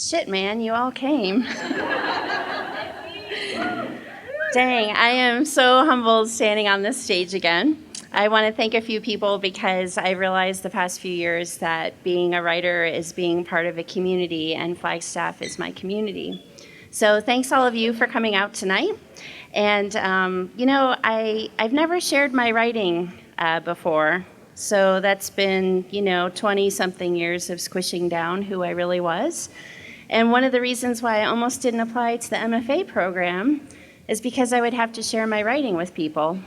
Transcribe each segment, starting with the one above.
Shit, man, you all came. Dang, I am so humbled standing on this stage again. I want to thank a few people because I realized the past few years that being a writer is being part of a community, and Flagstaff is my community. So thanks all of you for coming out tonight. And, I've never shared my writing before. So that's been, 20-something years of squishing down who I really was. And one of the reasons why I almost didn't apply to the MFA program is because I would have to share my writing with people.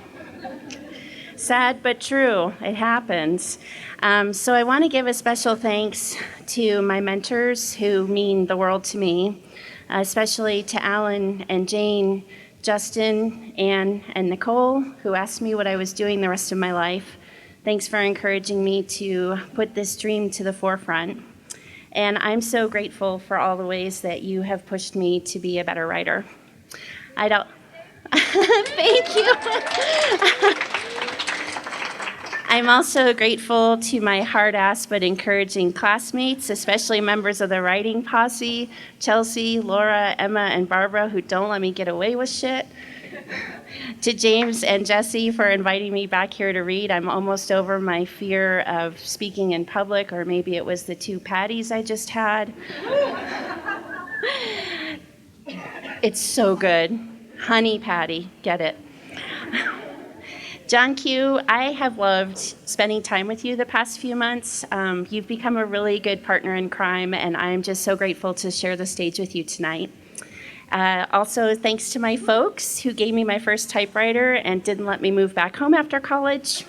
Sad but true, it happens. So I want to give a special thanks to my mentors who mean the world to me, especially to Alan and Jane, Justin, Anne, and Nicole, who asked me what I was doing the rest of my life. Thanks for encouraging me to put this dream to the forefront. And I'm so grateful for all the ways that you have pushed me to be a better writer. I don't. Thank you. I'm also grateful to my hard-ass but encouraging classmates, especially members of the writing posse, Chelsea, Laura, Emma, and Barbara, who don't let me get away with shit. To James and Jesse for inviting me back here to read. I'm almost over my fear of speaking in public, or maybe it was the 2 patties I just had. It's so good. Honey patty, get it. John Q, I have loved spending time with you the past few months. You've become a really good partner in crime, and I'm just so grateful to share the stage with you tonight. Also, thanks to my folks who gave me my first typewriter and didn't let me move back home after college.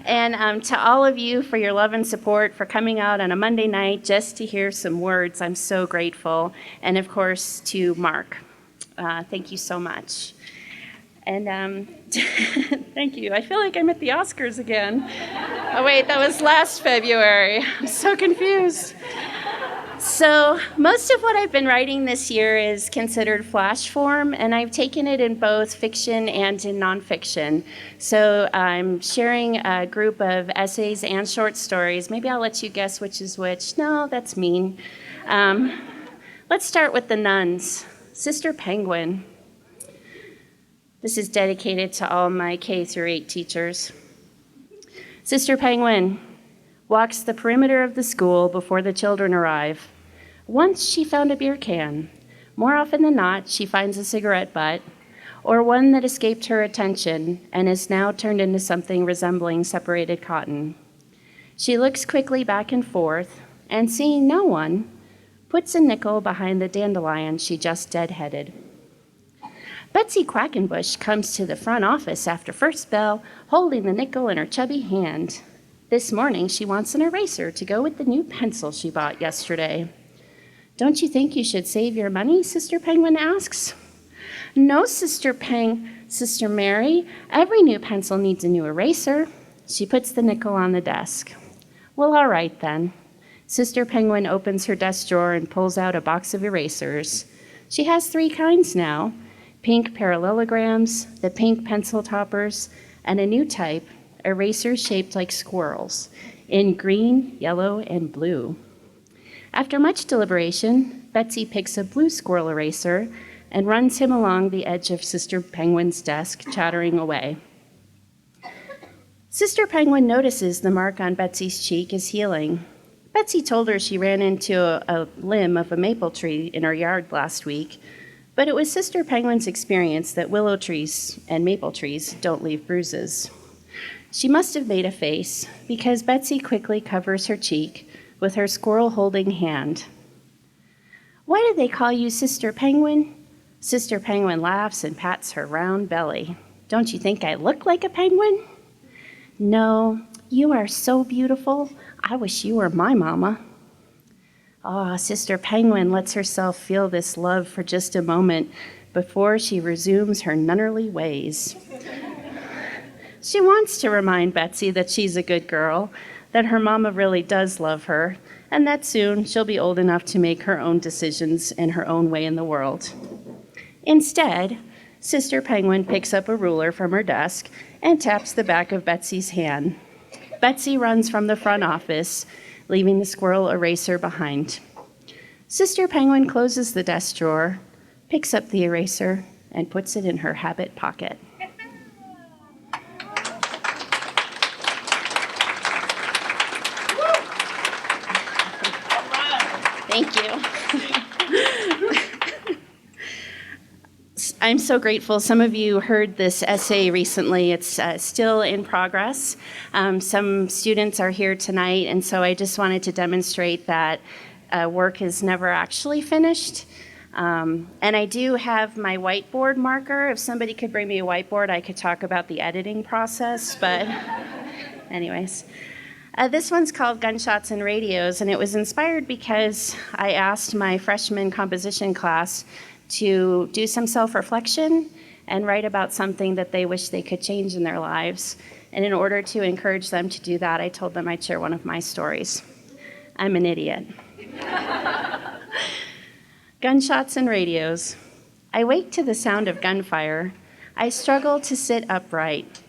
And to all of you for your love and support, for coming out on a Monday night just to hear some words. I'm so grateful. And of course, to Mark. Thank you so much. And thank you. I feel like I'm at the Oscars again. Oh, wait, that was last February. I'm so confused. So most of what I've been writing this year is considered flash form, and I've taken it in both fiction and in nonfiction. So I'm sharing a group of essays and short stories. Maybe I'll let you guess which is which. No, that's mean. Let's start with the nuns. Sister Penguin. This is dedicated to all my K-8 teachers. Sister Penguin walks the perimeter of the school before the children arrive. Once she found a beer can. More often than not, she finds a cigarette butt, or one that escaped her attention and is now turned into something resembling separated cotton. She looks quickly back and forth, and seeing no one, puts a nickel behind the dandelion she just deadheaded. Betsy Quackenbush comes to the front office after first bell, holding the nickel in her chubby hand. This morning, she wants an eraser to go with the new pencil she bought yesterday. Don't you think you should save your money? Sister Penguin asks. No, Sister Mary. Every new pencil needs a new eraser. She puts the nickel on the desk. Well, all right then. Sister Penguin opens her desk drawer and pulls out a box of erasers. She has 3 kinds now. Pink parallelograms, the pink pencil toppers, and a new type, erasers shaped like squirrels, in green, yellow, and blue. After much deliberation, Betsy picks a blue squirrel eraser and runs him along the edge of Sister Penguin's desk, chattering away. Sister Penguin notices the mark on Betsy's cheek is healing. Betsy told her she ran into a limb of a maple tree in her yard last week, but it was Sister Penguin's experience that willow trees and maple trees don't leave bruises. She must have made a face, because Betsy quickly covers her cheek with her squirrel-holding hand. Why do they call you Sister Penguin? Sister Penguin laughs and pats her round belly. Don't you think I look like a penguin? No, you are so beautiful. I wish you were my mama. Sister Penguin lets herself feel this love for just a moment before she resumes her nunnerly ways. She wants to remind Betsy that she's a good girl, that her mama really does love her, and that soon she'll be old enough to make her own decisions and her own way in the world. Instead, Sister Penguin picks up a ruler from her desk and taps the back of Betsy's hand. Betsy runs from the front office, leaving the squirrel eraser behind. Sister Penguin closes the desk drawer, picks up the eraser, and puts it in her habit pocket. Thank you. I'm so grateful. Some of you heard this essay recently. It's still in progress. Some students are here tonight, and so I just wanted to demonstrate that work is never actually finished. And I do have my whiteboard marker. If somebody could bring me a whiteboard, I could talk about the editing process, but anyways. This one's called Gunshots and Radios, and it was inspired because I asked my freshman composition class to do some self-reflection and write about something that they wish they could change in their lives. And in order to encourage them to do that, I told them I'd share one of my stories. I'm an idiot. Gunshots and radios. I wake to the sound of gunfire. I struggle to sit upright.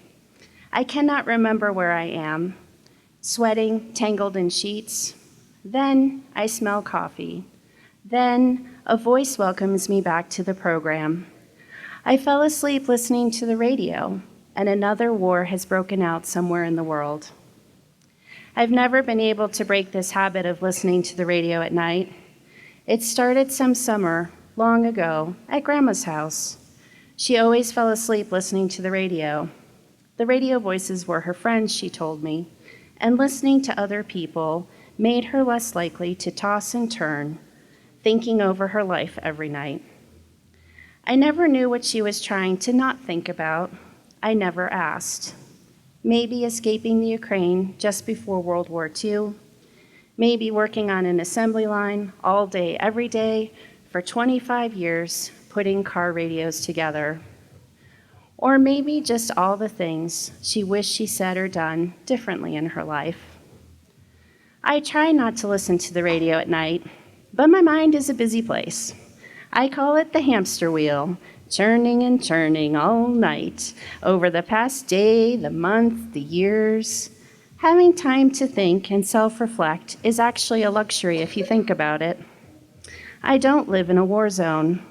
I cannot remember where I am. Sweating, tangled in sheets. Then I smell coffee. Then a voice welcomes me back to the program. I fell asleep listening to the radio, and another war has broken out somewhere in the world. I've never been able to break this habit of listening to the radio at night. It started some summer, long ago, at Grandma's house. She always fell asleep listening to the radio. The radio voices were her friends, she told me, and listening to other people made her less likely to toss and turn, thinking over her life every night. I never knew what she was trying to not think about. I never asked. Maybe escaping the Ukraine just before World War II, maybe working on an assembly line all day, every day, for 25 years, putting car radios together. Or maybe just all the things she wished she said or done differently in her life. I try not to listen to the radio at night, but my mind is a busy place. I call it the hamster wheel, churning and churning all night, over the past day, the month, the years. Having time to think and self-reflect is actually a luxury if you think about it. I don't live in a war zone.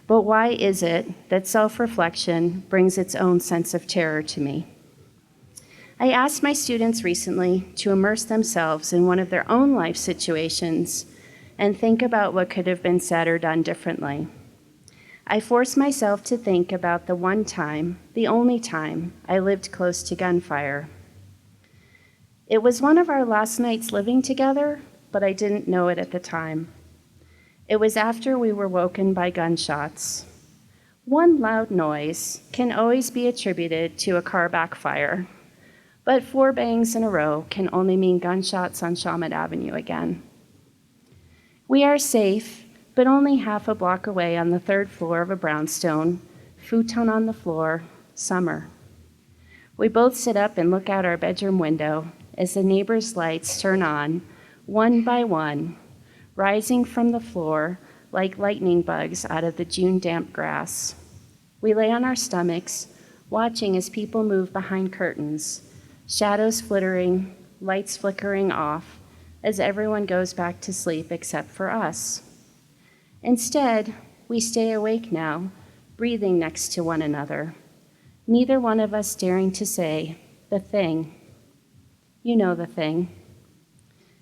But why is it that self-reflection brings its own sense of terror to me? I asked my students recently to immerse themselves in one of their own life situations and think about what could have been said or done differently. I forced myself to think about the one time, the only time, I lived close to gunfire. It was one of our last nights living together, but I didn't know it at the time. It was after we were woken by gunshots. One loud noise can always be attributed to a car backfire, but 4 bangs in a row can only mean gunshots on Shawmut Avenue again. We are safe, but only half a block away on the 3rd floor of a brownstone, futon on the floor, summer. We both sit up and look out our bedroom window as the neighbors' lights turn on, one by one, rising from the floor like lightning bugs out of the June damp grass. We lay on our stomachs, watching as people move behind curtains, shadows flittering, lights flickering off, as everyone goes back to sleep except for us. Instead, we stay awake now, breathing next to one another, neither one of us daring to say, the thing. You know the thing.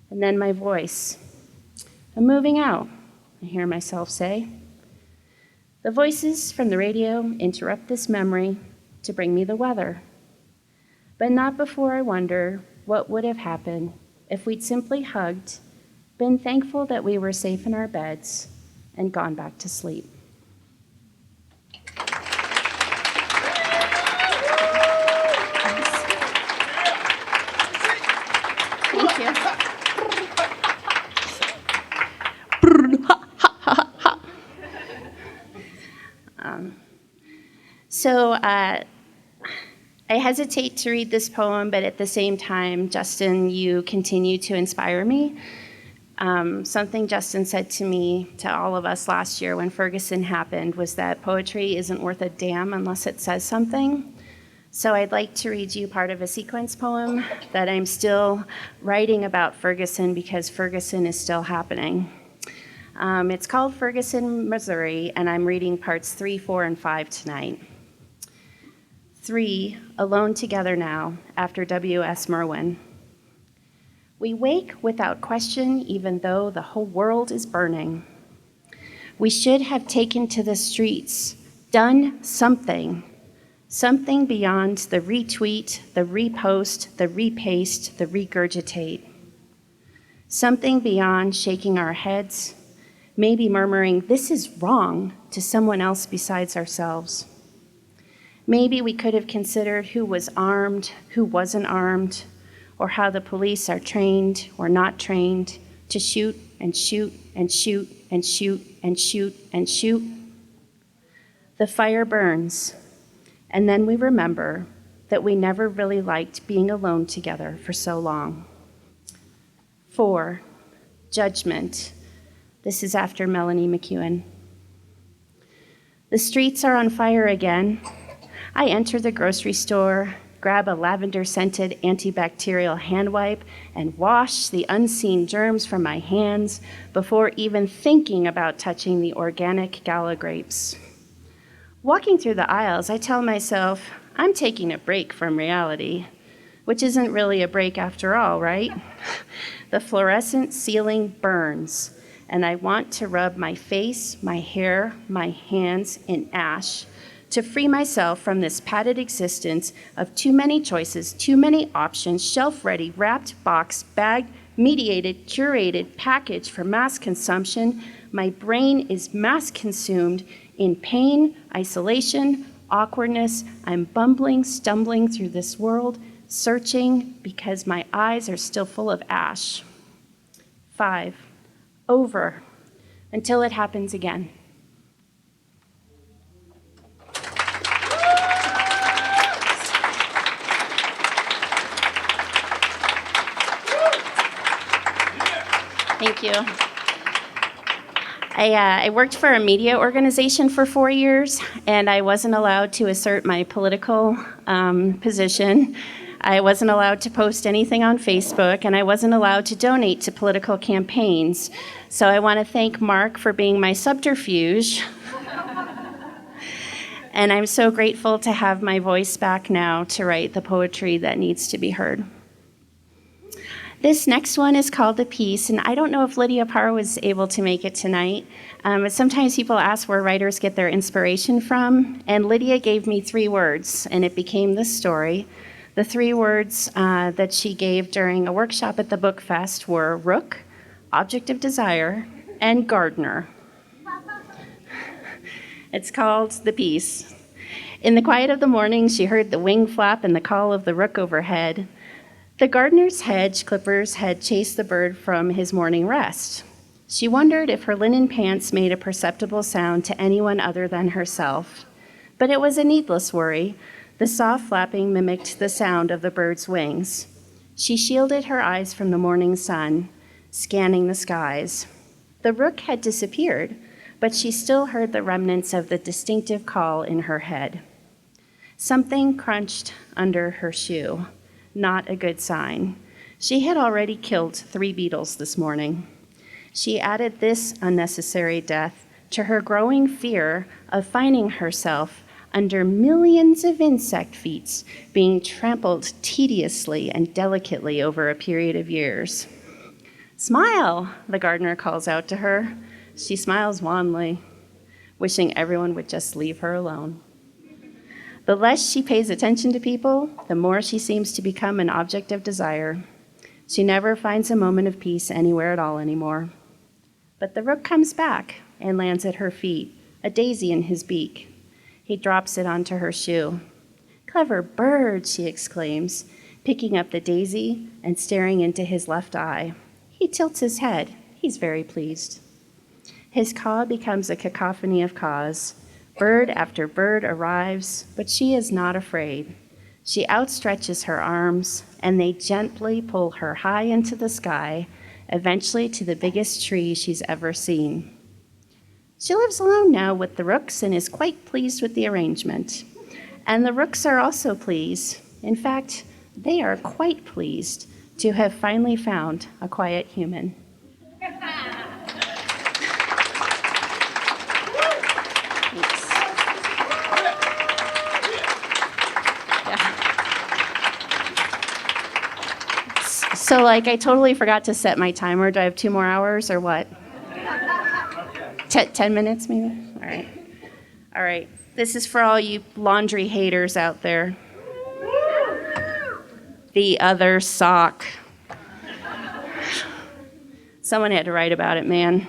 And then my voice. I'm moving out, I hear myself say. The voices from the radio interrupt this memory to bring me the weather. But not before I wonder what would have happened if we'd simply hugged, been thankful that we were safe in our beds, and gone back to sleep. Thank you. I hesitate to read this poem, but at the same time, Justin, you continue to inspire me. Something Justin said to me, to all of us last year when Ferguson happened, was that poetry isn't worth a damn unless it says something. So I'd like to read you part of a sequence poem that I'm still writing about Ferguson because Ferguson is still happening. It's called Ferguson, Missouri, and I'm reading parts 3, 4, and 5 tonight. 3, Alone Together Now, after W.S. Merwin. We wake without question, even though the whole world is burning. We should have taken to the streets, done something beyond the retweet, the repost, the repaste, the regurgitate. Something beyond shaking our heads, maybe murmuring, "This is wrong," to someone else besides ourselves. Maybe we could have considered who was armed, who wasn't armed, or how the police are trained or not trained to shoot and shoot and shoot and shoot and shoot and shoot. The fire burns, and then we remember that we never really liked being alone together for so long. 4, Judgment. This is after Melanie McEwen. The streets are on fire again. I enter the grocery store, grab a lavender-scented antibacterial hand wipe, and wash the unseen germs from my hands before even thinking about touching the organic gala grapes. Walking through the aisles, I tell myself, I'm taking a break from reality, which isn't really a break after all, right? The fluorescent ceiling burns, and I want to rub my face, my hair, my hands in ash to free myself from this padded existence of too many choices, too many options, shelf-ready, wrapped, boxed, bagged, mediated, curated, packaged for mass consumption. My brain is mass-consumed in pain, isolation, awkwardness. I'm bumbling, stumbling through this world, searching because my eyes are still full of ash. 5, Over, until it happens again. Thank you. I worked for a media organization for 4 years, and I wasn't allowed to assert my political position. I wasn't allowed to post anything on Facebook, and I wasn't allowed to donate to political campaigns. So I want to thank Mark for being my subterfuge. And I'm so grateful to have my voice back now to write the poetry that needs to be heard. This next one is called The Piece, and I don't know if Lydia Parr was able to make it tonight, but sometimes people ask where writers get their inspiration from, and Lydia gave me 3 words, and it became this story. The 3 words that she gave during a workshop at the Book Fest were rook, object of desire, and gardener. It's called The Piece. In the quiet of the morning, she heard the wing flap and the call of the rook overhead. The gardener's hedge clippers had chased the bird from his morning rest. She wondered if her linen pants made a perceptible sound to anyone other than herself. But it was a needless worry. The soft flapping mimicked the sound of the bird's wings. She shielded her eyes from the morning sun, scanning the skies. The rook had disappeared, but she still heard the remnants of the distinctive call in her head. Something crunched under her shoe. Not a good sign. She had already killed 3 beetles this morning. She added this unnecessary death to her growing fear of finding herself under millions of insect feet being trampled tediously and delicately over a period of years. "Smile," the gardener calls out to her. She smiles wanly, wishing everyone would just leave her alone. The less she pays attention to people, the more she seems to become an object of desire. She never finds a moment of peace anywhere at all anymore. But the rook comes back and lands at her feet, a daisy in his beak. He drops it onto her shoe. "Clever bird," she exclaims, picking up the daisy and staring into his left eye. He tilts his head. He's very pleased. His caw becomes a cacophony of caws. Bird after bird arrives, but she is not afraid. She outstretches her arms, and they gently pull her high into the sky, eventually to the biggest tree she's ever seen. She lives alone now with the rooks and is quite pleased with the arrangement. And the rooks are also pleased. In fact, they are quite pleased to have finally found a quiet human. So, like, I totally forgot to set my timer. Do I have 2 more hours or what? 10 minutes, maybe? All right. All right. This is for all you laundry haters out there. The other sock. Someone had to write about it, man.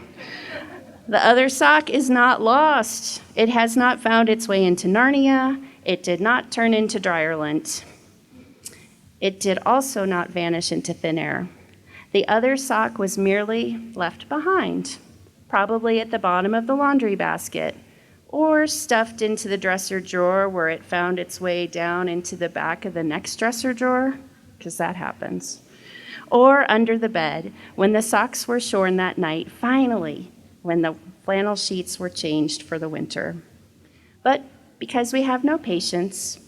The other sock is not lost. It has not found its way into Narnia. It did not turn into Dryerland. It did also not vanish into thin air. The other sock was merely left behind, probably at the bottom of the laundry basket, or stuffed into the dresser drawer where it found its way down into the back of the next dresser drawer, because that happens, or under the bed when the socks were shorn that night, finally, when the flannel sheets were changed for the winter. But because we have no patience,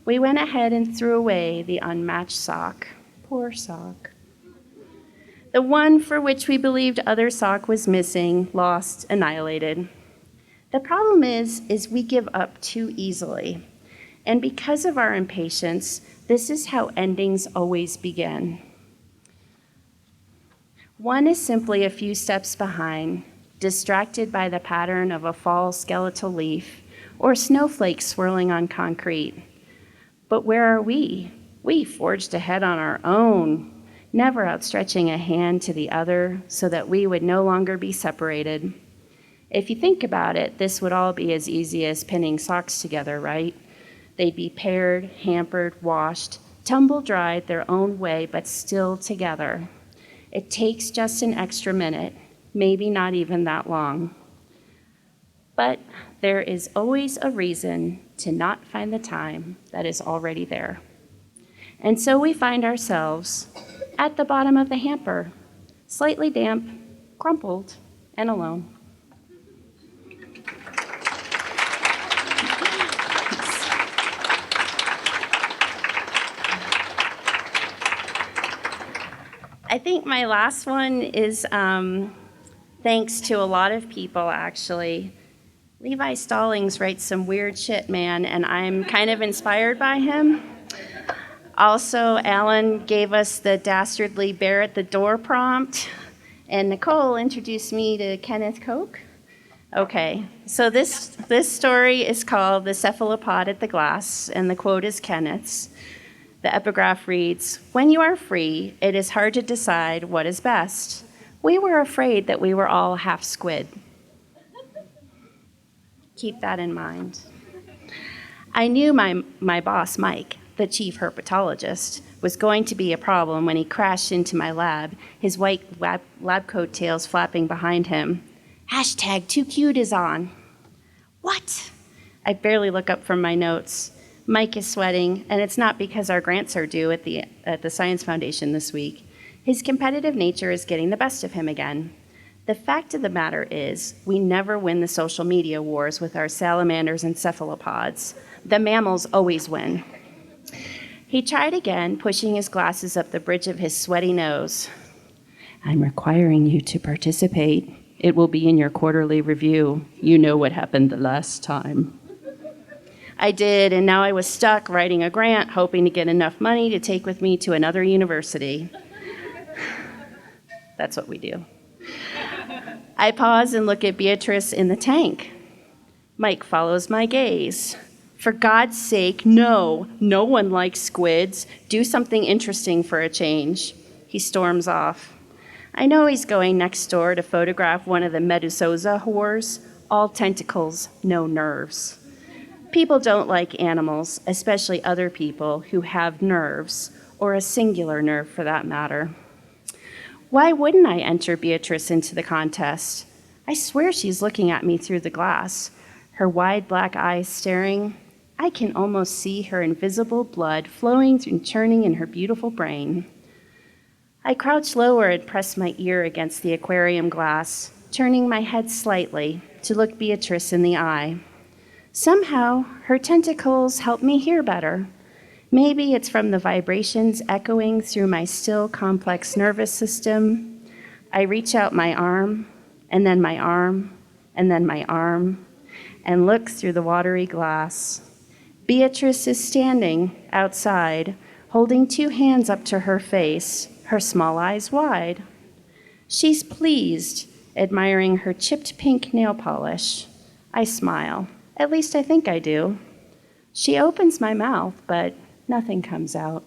we went ahead and threw away the unmatched sock. Poor sock. The one for which we believed other sock was missing, lost, annihilated. The problem is we give up too easily. And because of our impatience, this is how endings always begin. One is simply a few steps behind, distracted by the pattern of a fall skeletal leaf or snowflakes swirling on concrete. But where are we? We forged ahead on our own, never outstretching a hand to the other so that we would no longer be separated. If you think about it, this would all be as easy as pinning socks together, right? They'd be paired, hampered, washed, tumble-dried their own way, but still together. It takes just an extra minute, maybe not even that long. But there is always a reason to not find the time that is already there. And so we find ourselves at the bottom of the hamper, slightly damp, crumpled, and alone. I think my last one is thanks to a lot of people, actually. Levi Stallings writes some weird shit, man, and I'm kind of inspired by him. Also, Alan gave us the dastardly bear at the door prompt, and Nicole introduced me to Kenneth Koch. Okay, so this story is called The Cephalopod at the Glass, and the quote is Kenneth's. The epigraph reads, "When you are free, it is hard to decide what is best. We were afraid that we were all half squid." Keep that in mind. I knew my boss, Mike, the chief herpetologist, was going to be a problem when he crashed into my lab, his white lab coat tails flapping behind him. #TooCute is on. What? I barely look up from my notes. Mike is sweating, and it's not because our grants are due at the Science Foundation this week. His competitive nature is getting the best of him again. The fact of the matter is, we never win the social media wars with our salamanders and cephalopods. The mammals always win. He tried again, pushing his glasses up the bridge of his sweaty nose. "I'm requiring you to participate. It will be in your quarterly review. You know what happened the last time." I did, and now I was stuck writing a grant, hoping to get enough money to take with me to another university. That's what we do. I pause and look at Beatrice in the tank. Mike follows my gaze. "For God's sake, no. No one likes squids. Do something interesting for a change." He storms off. I know he's going next door to photograph one of the Medusosa whores. All tentacles, no nerves. People don't like animals, especially other people who have nerves, or a singular nerve for that matter. Why wouldn't I enter Beatrice into the contest? I swear she's looking at me through the glass, her wide black eyes staring. I can almost see her invisible blood flowing and churning in her beautiful brain. I crouch lower and press my ear against the aquarium glass, turning my head slightly to look Beatrice in the eye. Somehow, her tentacles help me hear better. Maybe it's from the vibrations echoing through my still complex nervous system. I reach out my arm, and then my arm, and then my arm, and look through the watery glass. Beatrice is standing outside, holding two hands up to her face, her small eyes wide. She's pleased, admiring her chipped pink nail polish. I smile. At least I think I do. She opens my mouth, but nothing comes out.